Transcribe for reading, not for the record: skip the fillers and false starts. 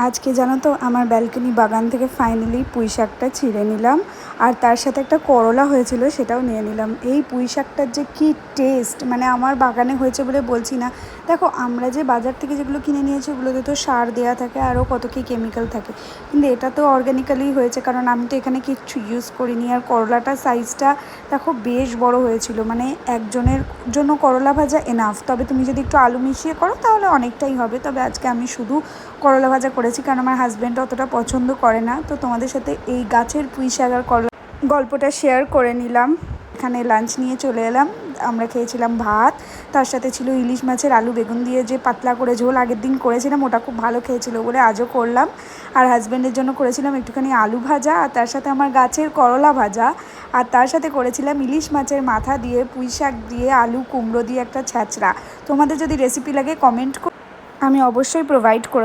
আজকে জানো তো আমার ব্যালকনি বাগান থেকে ফাইনালি পুঁই শাকটা ছিঁড়ে নিলাম, আর তার সাথে একটা করলা হয়েছিল সেটাও নিয়ে নিলাম। এই পুঁই শাকটার যে কী টেস্ট, মানে আমার বাগানে হয়েছে বলে বলছি না। দেখো, আমরা যে বাজার থেকে যেগুলো কিনে নিয়েছি ওগুলোতে তো সার দেওয়া থাকে, আরও কত কী কেমিক্যাল থাকে, কিন্তু এটা তো অর্গ্যানিক্যালি হয়েছে, কারণ আমি তো এখানে কিচ্ছু ইউজ করিনি। আর করলাটার সাইজটা দেখো বেশ বড় হয়েছিল, মানে একজনের জন্য করলা ভাজা এনাফ। তবে তুমি যদি একটু আলু মিশিয়ে করো তাহলে অনেকটাই হবে। তবে আজকে আমি শুধু করলা ভাজা করেছি, কারণ আমার হাজব্যান্ড অতটা পছন্দ করে না। তো তোমাদের সাথে এই গাছের পুঁই শাক আর করলা গল্পটা শেয়ার করে নিলাম। এখানে লাঞ্চ নিয়ে চলে এলাম। আমরা খেয়েছিলাম ভাত, তার সাথে ছিল ইলিশ মাছের আলু বেগুন দিয়ে যে পাতলা করে ঝোল, আগের দিন করেছিলাম, ওটা খুব ভালো খেয়েছিল বলে আজও করলাম। আর হাজব্যান্ডের জন্য করেছিলাম একটুখানি আলু ভাজা, আর তার সাথে আমার গাছের করলা ভাজা, আর তার সাথে করেছিলাম ইলিশ মাছের মাথা দিয়ে পুঁই শাক দিয়ে আলু কুমড়ো দিয়ে একটা ছ্যাঁচড়া। তোমাদের যদি রেসিপি লাগে কমেন্ট আমি অবশ্যই প্রোভাইড করে